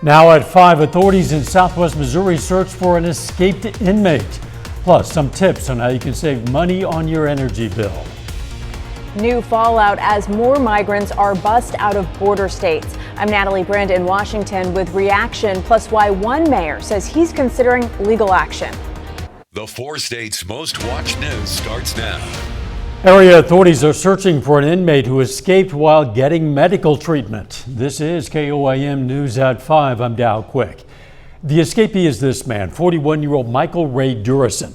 Now at 5, authorities in southwest Missouri search for an escaped inmate. Plus, some tips on how you can save money on your energy bill. New fallout as more migrants are bussed out of border states. I'm Natalie Brand in Washington with reaction, plus why one mayor says he's considering legal action. The 4 states' most watched news starts now. Area authorities are searching for an inmate who escaped while getting medical treatment. This is KOAM News at 5. I'm Dow Quick. The escapee is this man, 41-year-old Michael Ray Durison.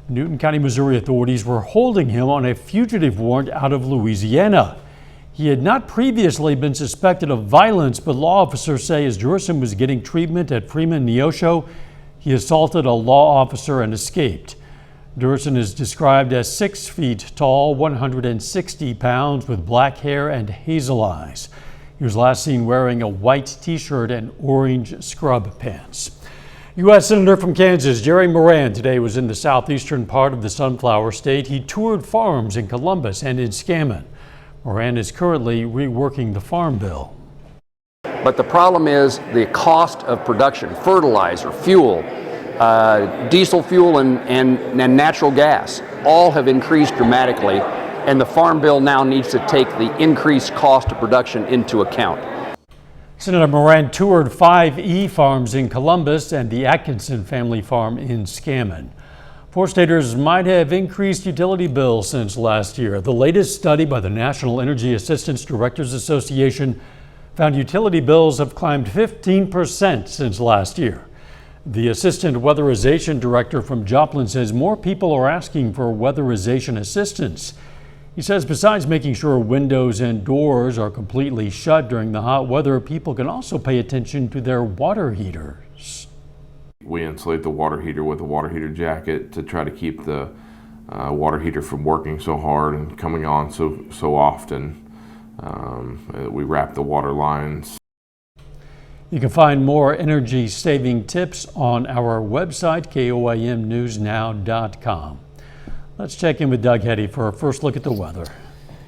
Newton County, Missouri authorities were holding him on a fugitive warrant out of Louisiana. He had not previously been suspected of violence, but law officers say as Durison was getting treatment at Freeman Neosho, he assaulted a law officer and escaped. Durison is described as 6 feet tall, 160 pounds, with black hair and hazel eyes. He was last seen wearing a white t-shirt and orange scrub pants. U.S. Senator from Kansas Jerry Moran today was in the southeastern part of the Sunflower State. He toured farms in Columbus and in Scammon. Moran is currently reworking the farm bill. But the problem is the cost of production, fertilizer, fuel, diesel fuel and natural gas all have increased dramatically, and the Farm Bill now needs to take the increased cost of production into account. Senator Moran toured 5 farms in Columbus and the Atkinson family farm in Scammon. 4 staters might have increased utility bills since last year. The latest study by the National Energy Assistance Directors Association found utility bills have climbed 15% since last year. The assistant weatherization director from Joplin says more people are asking for weatherization assistance. He says besides making sure windows and doors are completely shut during the hot weather, people can also pay attention to their water heaters. We insulate the water heater with a water heater jacket to try to keep the water heater from working so hard and coming on so often. We wrap the water lines. You can find more energy saving tips on our website, KOAMnewsnow.com. Let's check in with Doug Heddy for a first look at the weather.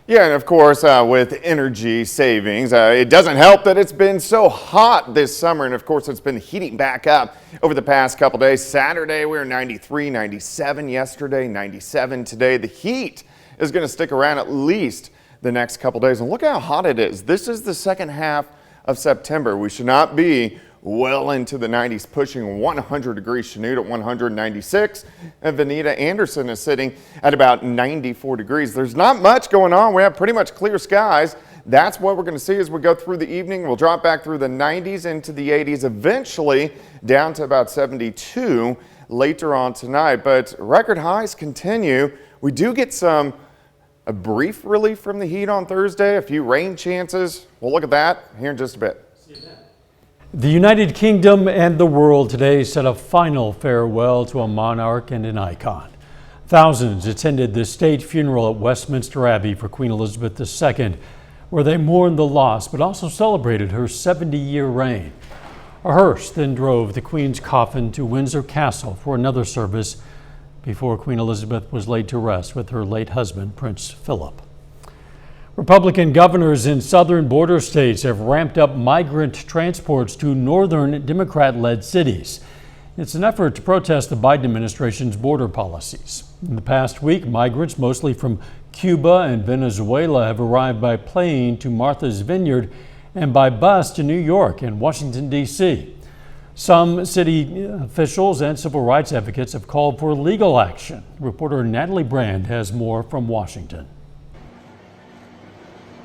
Yeah, and of course, with energy savings, it doesn't help that it's been so hot this summer. And of course, it's been heating back up over the past couple days. Saturday, we were 93, 97 yesterday, 97 today. The heat is going to stick around at least the next couple days. And look how hot it is. This is the second half of September. We should not be well into the 90s, pushing 100 degrees. Chanute at 196, and Veneta Anderson is sitting at about 94 degrees. There's not much going on. We have pretty much clear skies. That's what we're going to see as we go through the evening. We'll drop back through the 90s into the 80s, eventually down to about 72 later on tonight. But record highs continue. We do get a brief relief from the heat on Thursday, a few rain chances. We'll look at that here in just a bit. The United Kingdom and the world today said a final farewell to a monarch and an icon. Thousands attended the state funeral at Westminster Abbey for Queen Elizabeth II, where they mourned the loss but also celebrated her 70-year reign. A hearse then drove the Queen's coffin to Windsor Castle for another service before Queen Elizabeth was laid to rest with her late husband, Prince Philip. Republican governors in southern border states have ramped up migrant transports to northern Democrat-led cities. It's an effort to protest the Biden administration's border policies. In the past week, migrants, mostly from Cuba and Venezuela, have arrived by plane to Martha's Vineyard and by bus to New York and Washington, D.C. Some city officials and civil rights advocates have called for legal action. Reporter Natalie Brand has more from Washington.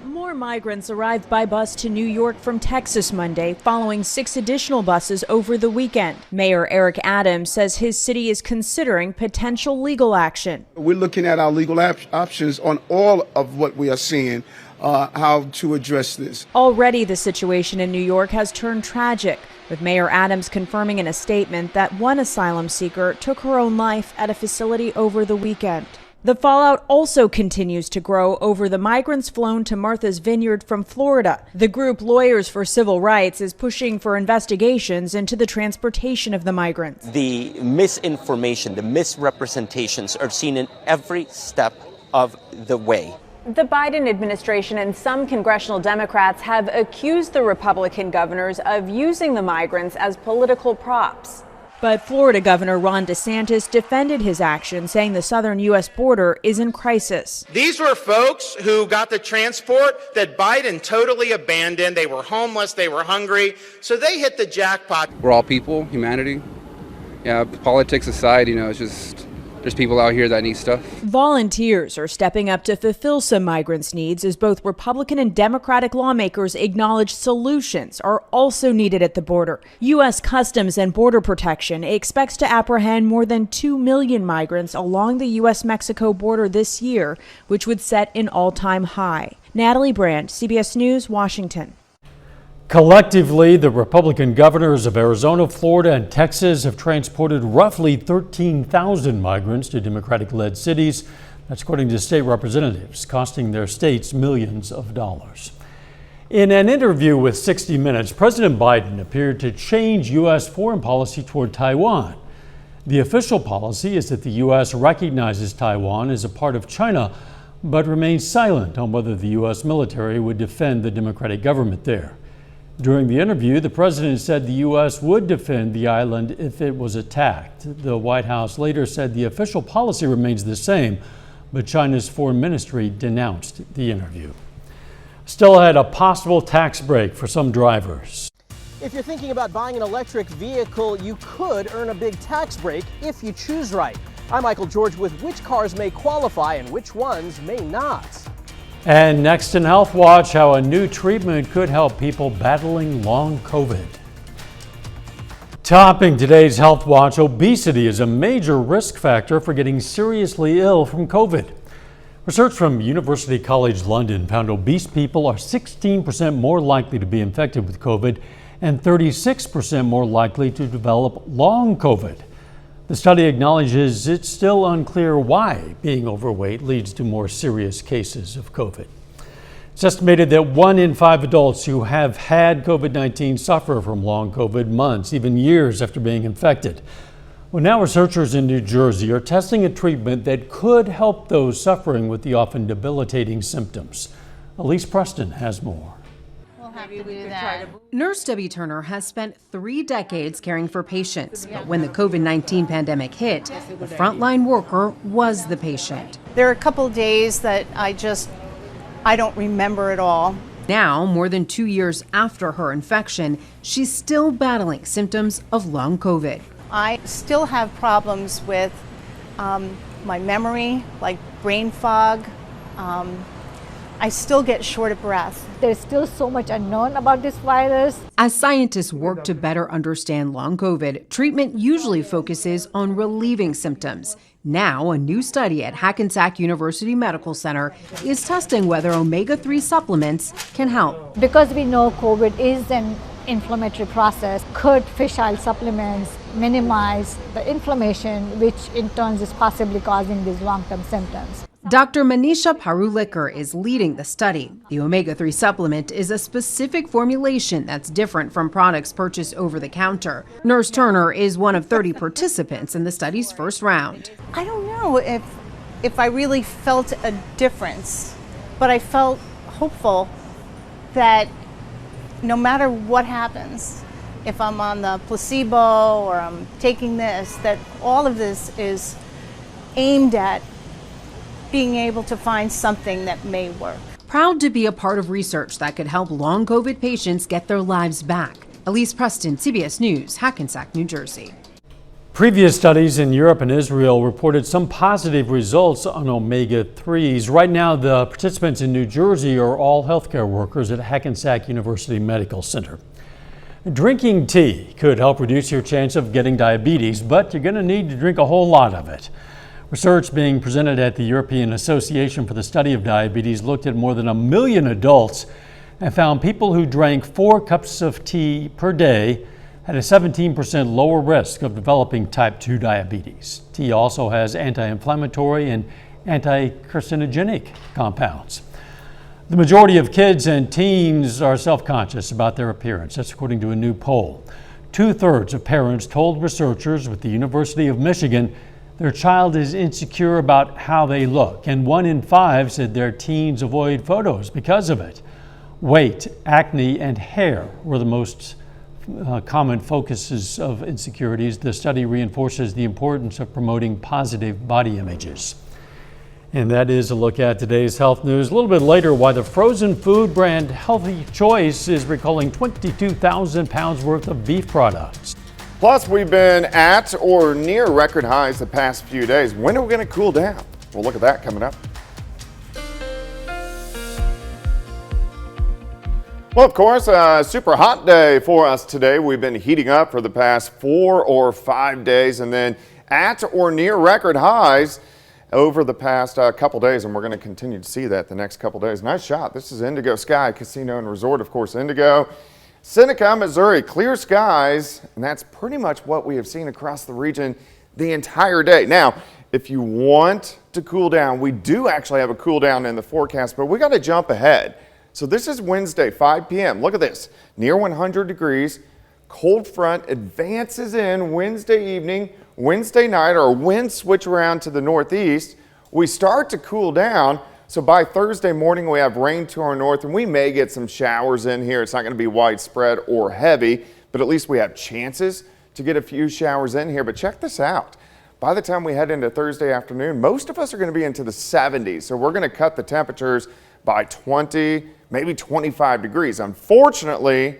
More migrants arrived by bus to New York from Texas Monday, following 6 additional buses over the weekend. Mayor Eric Adams says his city is considering potential legal action. We're looking at our legal options on all of what we are seeing, how to address this. Already the situation in New York has turned tragic, with Mayor Adams confirming in a statement that one asylum seeker took her own life at a facility over the weekend. The fallout also continues to grow over the migrants flown to Martha's Vineyard from Florida. The group Lawyers for Civil Rights is pushing for investigations into the transportation of the migrants. The misinformation, the misrepresentations are seen in every step of the way. The Biden administration and some congressional Democrats have accused the Republican governors of using the migrants as political props. But Florida Governor Ron DeSantis defended his action, saying the southern U.S. border is in crisis. These were folks who got the transport that Biden totally abandoned. They were homeless, they were hungry, so they hit the jackpot. We're all people, humanity. Yeah, politics aside, it's just there's people out here that need stuff. Volunteers are stepping up to fulfill some migrants' needs as both Republican and Democratic lawmakers acknowledge solutions are also needed at the border. U.S. Customs and Border Protection expects to apprehend more than 2 million migrants along the U.S.-Mexico border this year, which would set an all-time high. Natalie Brandt, CBS News, Washington. Collectively, the Republican governors of Arizona, Florida, and Texas have transported roughly 13,000 migrants to Democratic-led cities. That's according to state representatives, costing their states millions of dollars. In an interview with 60 Minutes, President Biden appeared to change U.S. foreign policy toward Taiwan. The official policy is that the U.S. recognizes Taiwan as a part of China, but remains silent on whether the U.S. military would defend the Democratic government there. During the interview, the president said the U.S. would defend the island if it was attacked. The White House later said the official policy remains the same, but China's foreign ministry denounced the interview. Still ahead, a possible tax break for some drivers. If you're thinking about buying an electric vehicle, you could earn a big tax break if you choose right. I'm Michael George with which cars may qualify and which ones may not. And next in Health Watch, how a new treatment could help people battling long COVID. Topping today's Health Watch, obesity is a major risk factor for getting seriously ill from COVID. Research from University College London found obese people are 16% more likely to be infected with COVID and 36% more likely to develop long COVID. The study acknowledges it's still unclear why being overweight leads to more serious cases of COVID. It's estimated that 1 in 5 adults who have had COVID-19 suffer from long COVID months, even years after being infected. Well, now researchers in New Jersey are testing a treatment that could help those suffering with the often debilitating symptoms. Elise Preston has more. Nurse Debbie Turner has spent 3 decades caring for patients, but when the COVID-19 pandemic hit, the frontline worker was the patient. There are a couple of days that I don't remember at all. Now, more than 2 years after her infection, she's still battling symptoms of long COVID. I still have problems with my memory, like brain fog. I still get short of breath. There's still so much unknown about this virus. As scientists work to better understand long COVID, treatment usually focuses on relieving symptoms. Now, a new study at Hackensack University Medical Center is testing whether omega-3 supplements can help. Because we know COVID is an inflammatory process, could fish oil supplements minimize the inflammation, which in turn is possibly causing these long-term symptoms? Dr. Manisha Parulikar is leading the study. The omega-3 supplement is a specific formulation that's different from products purchased over the counter. Nurse Turner is one of 30 participants in the study's first round. I don't know if I really felt a difference, but I felt hopeful that no matter what happens, if I'm on the placebo or I'm taking this, that all of this is aimed at being able to find something that may work. Proud to be a part of research that could help long COVID patients get their lives back. Elise Preston, CBS News, Hackensack, New Jersey. Previous studies in Europe and Israel reported some positive results on omega-3s. Right now, the participants in New Jersey are all healthcare workers at Hackensack University Medical Center. Drinking tea could help reduce your chance of getting diabetes, but you're going to need to drink a whole lot of it. Research being presented at the European Association for the Study of Diabetes looked at more than 1 million adults and found people who drank 4 cups of tea per day had a 17% lower risk of developing type 2 diabetes. Tea also has anti-inflammatory and anti-carcinogenic compounds. The majority of kids and teens are self-conscious about their appearance. That's according to a new poll. 2/3 of parents told researchers with the University of Michigan their child is insecure about how they look, and 1 in 5 said their teens avoid photos because of it. Weight, acne, and hair were the most common focuses of insecurities. The study reinforces the importance of promoting positive body images. And that is a look at today's health news. A little bit later, why the frozen food brand Healthy Choice is recalling 22,000 pounds worth of beef products. Plus, we've been at or near record highs the past few days. When are we going to cool down? We'll look at that coming up. Well, of course, a super hot day for us today. We've been heating up for the past 4 or 5 days and then at or near record highs over the past couple days, and we're going to continue to see that the next couple days. Nice shot. This is Indigo Sky Casino and Resort, of course, Indigo. Seneca, Missouri, clear skies, and that's pretty much what we have seen across the region the entire day. Now, if you want to cool down, we do actually have a cool down in the forecast, but we got to jump ahead. So this is Wednesday, 5 p.m. Look at this, near 100 degrees. Cold front advances in Wednesday evening, Wednesday night. Our winds switch around to the northeast. We start to cool down. So by Thursday morning, we have rain to our north, and we may get some showers in here. It's not going to be widespread or heavy, but at least we have chances to get a few showers in here. But check this out. By the time we head into Thursday afternoon, most of us are going to be into the 70s. So we're going to cut the temperatures by 20, maybe 25 degrees. Unfortunately,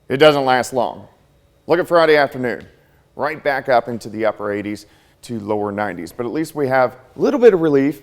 it doesn't last long. Look at Friday afternoon, right back up into the upper 80s to lower 90s. But at least we have a little bit of relief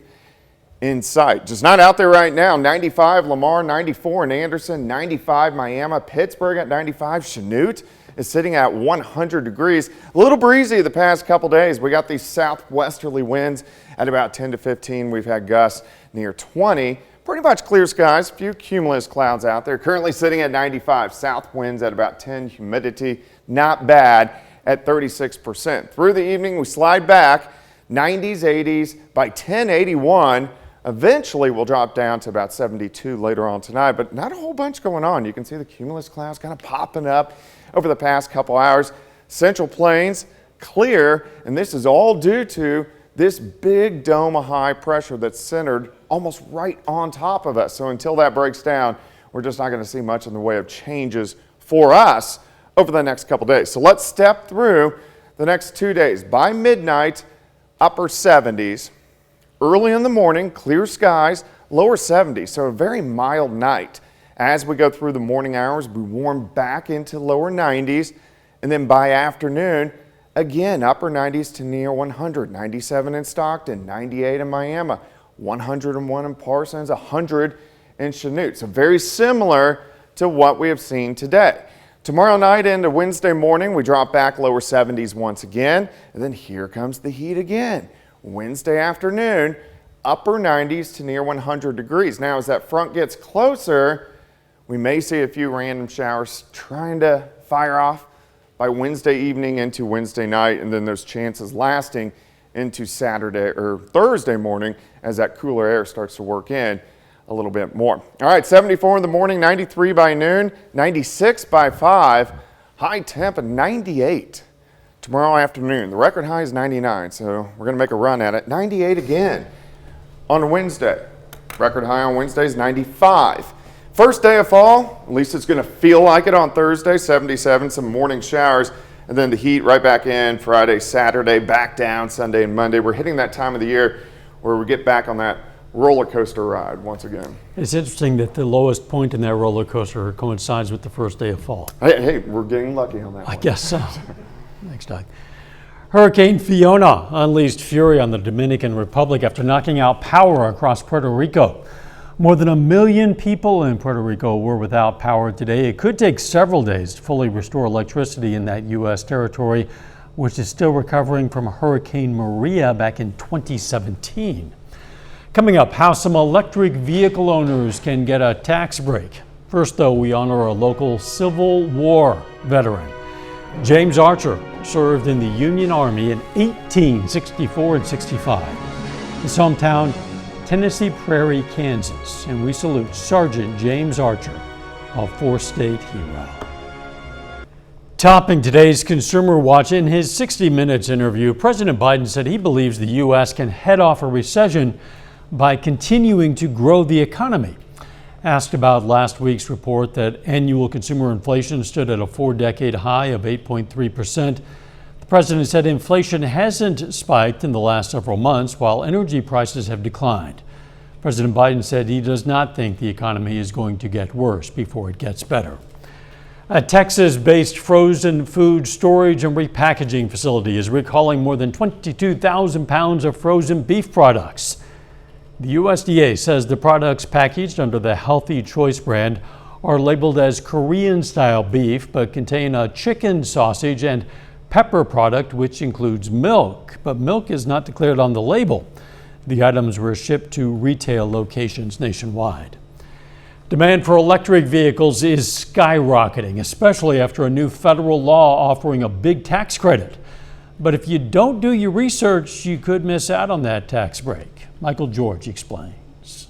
in sight. Just not out there right now. 95 Lamar, 94 in Anderson, 95 Miami, Pittsburgh at 95. Chanute is sitting at 100 degrees. A little breezy the past couple days. We got these southwesterly winds at about 10 to 15. We've had gusts near 20. Pretty much clear skies, few cumulus clouds out there. Currently sitting at 95. South winds at about 10. Humidity not bad at 36%. Through the evening, we slide back 90s, 80s by 10, 81. Eventually, we'll drop down to about 72 later on tonight, but not a whole bunch going on. You can see the cumulus clouds kind of popping up over the past couple hours. Central Plains, clear, and this is all due to this big dome of high pressure that's centered almost right on top of us. So until that breaks down, we're just not going to see much in the way of changes for us over the next couple days. So let's step through the next 2 days. By midnight, upper 70s. Early in the morning, clear skies, lower 70s, so a very mild night. As we go through the morning hours, we warm back into lower 90s, and then by afternoon, again, upper 90s to near 100, 97 in Stockton, 98 in Miami, 101 in Parsons, 100 in Chanute. So very similar to what we have seen today. Tomorrow night into Wednesday morning, we drop back lower 70s once again, and then here comes the heat again. Wednesday afternoon, upper 90s to near 100 degrees. Now, as that front gets closer, we may see a few random showers trying to fire off by Wednesday evening into Wednesday night, and then those chances lasting into Saturday or Thursday morning as that cooler air starts to work in a little bit more. All right, 74 in the morning, 93 by noon, 96 by 5, high temp of 98. Tomorrow afternoon, the record high is 99, so we're going to make a run at it. 98 again on Wednesday. Record high on Wednesday is 95. First day of fall, at least it's going to feel like it on Thursday, 77, some morning showers, and then the heat right back in Friday, Saturday, back down Sunday and Monday. We're hitting that time of the year where we get back on that roller coaster ride once again. It's interesting that the lowest point in that roller coaster coincides with the first day of fall. Hey, we're getting lucky on that one. I guess so. Thanks, Doug. Hurricane Fiona unleashed fury on the Dominican Republic after knocking out power across Puerto Rico. More than 1 million people in Puerto Rico were without power today. It could take several days to fully restore electricity in that U.S. territory, which is still recovering from Hurricane Maria back in 2017. Coming up, how some electric vehicle owners can get a tax break. First, though, we honor a local Civil War veteran. James Archer served in the Union Army in 1864 and 65. His hometown, Tennessee Prairie, Kansas, and we salute Sergeant James Archer, a four-state hero. Topping today's Consumer Watch, in his 60 Minutes interview, President Biden said he believes the U.S. can head off a recession by continuing to grow the economy. Asked about last week's report that annual consumer inflation stood at a 4-decade high of 8.3%, the president said inflation hasn't spiked in the last several months while energy prices have declined. President Biden said he does not think the economy is going to get worse before it gets better. A Texas-based frozen food storage and repackaging facility is recalling more than 22,000 pounds of frozen beef products. The USDA says the products packaged under the Healthy Choice brand are labeled as Korean-style beef, but contain a chicken, sausage, and pepper product, which includes milk. But milk is not declared on the label. The items were shipped to retail locations nationwide. Demand for electric vehicles is skyrocketing, especially after a new federal law offering a big tax credit. But if you don't do your research, you could miss out on that tax break. Michael George explains.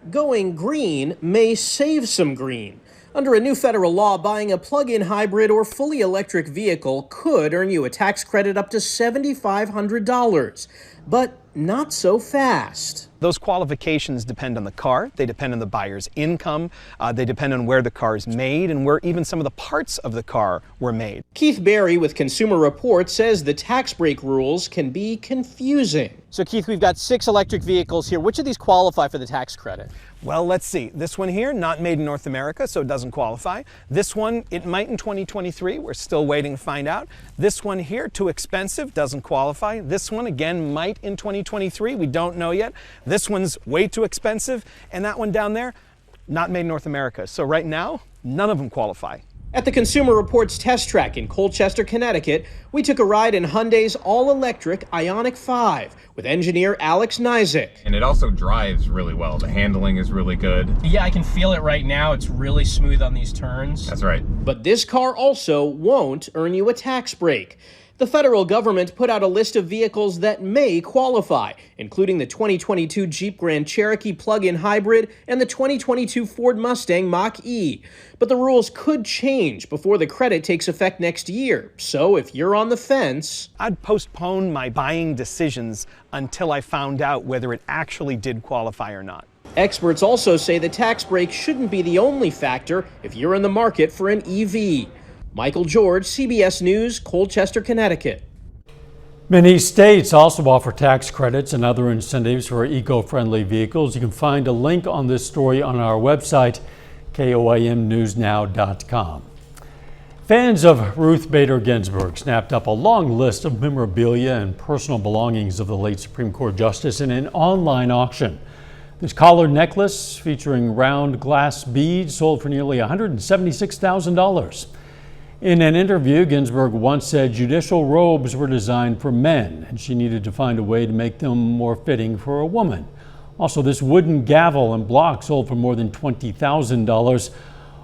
Going green may save some green. Under a new federal law, buying a plug-in hybrid or fully electric vehicle could earn you a tax credit up to $7,500, but not so fast. Those qualifications depend on the car, they depend on the buyer's income, they depend on where the car is made and where even some of the parts of the car were made. Keith Berry with Consumer Reports says the tax break rules can be confusing. So Keith, we've got 6 electric vehicles here. Which of these qualify for the tax credit? Well, let's see. This one here, not made in North America, so it doesn't qualify. This one, it might in 2023. We're still waiting to find out. This one here, too expensive, doesn't qualify. This one, again, might in 2023. We don't know yet. This one's way too expensive. And that one down there, not made in North America. So right now, none of them qualify. At the Consumer Reports test track in Colchester, Connecticut, we took a ride in Hyundai's all-electric Ioniq 5 with engineer Alex Nizick. And it also drives really well. The handling is really good. Yeah, I can feel it right now. It's really smooth on these turns. That's right. But this car also won't earn you a tax break. The federal government put out a list of vehicles that may qualify, including the 2022 Jeep Grand Cherokee plug-in hybrid and the 2022 Ford Mustang Mach-E. But the rules could change before the credit takes effect next year. So if you're on the fence, I'd postpone my buying decisions until I found out whether it actually did qualify or not. Experts also say the tax break shouldn't be the only factor if you're in the market for an EV. Michael George, CBS News, Colchester, Connecticut. Many states also offer tax credits and other incentives for eco-friendly vehicles. You can find a link on this story on our website, KOAMnewsnow.com. Fans of Ruth Bader Ginsburg snapped up a long list of memorabilia and personal belongings of the late Supreme Court Justice in an online auction. This collared necklace featuring round glass beads sold for nearly $176,000. In an interview, Ginsburg once said judicial robes were designed for men, and she needed to find a way to make them more fitting for a woman. Also, this wooden gavel and block sold for more than $20,000.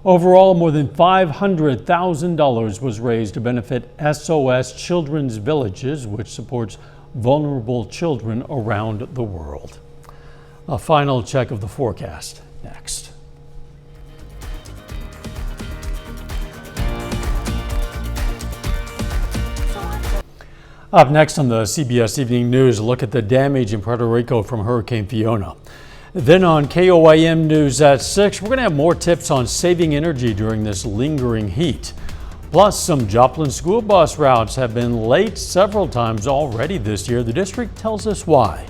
Overall, more than $500,000 was raised to benefit SOS Children's Villages, which supports vulnerable children around the world. A final check of the forecast next. Up next on the CBS Evening News, a look at the damage in Puerto Rico from Hurricane Fiona. Then on KOAM News at 6, we're going to have more tips on saving energy during this lingering heat. Plus, some Joplin school bus routes have been late several times already this year. The district tells us why.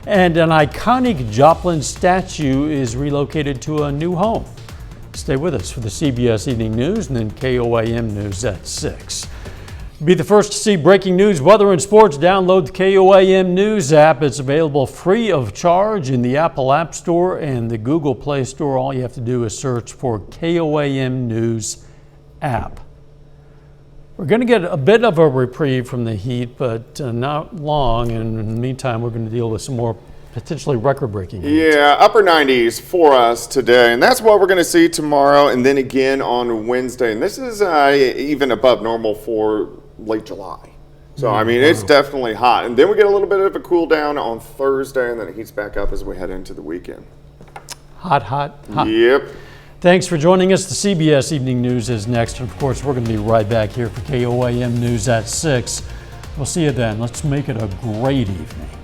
And an iconic Joplin statue is relocated to a new home. Stay with us for the CBS Evening News and then KOAM News at 6. Be the first to see breaking news, weather, and sports. Download the KOAM News app. It's available free of charge in the Apple App Store and the Google Play Store. All you have to do is search for KOAM News app. We're going to get a bit of a reprieve from the heat, but not long. And in the meantime, we're going to deal with some more potentially record-breaking heat. Yeah, upper 90s for us today, and that's what we're going to see tomorrow and then again on Wednesday. And this is even above normal for late July. So, I mean, it's definitely hot. And then we get a little bit of a cool down on Thursday, and then it heats back up as we head into the weekend. Hot, hot, hot. Yep. Thanks for joining us. The CBS Evening News is next. And of course, we're going to be right back here for KOAM News at 6. We'll see you then. Let's make it a great evening.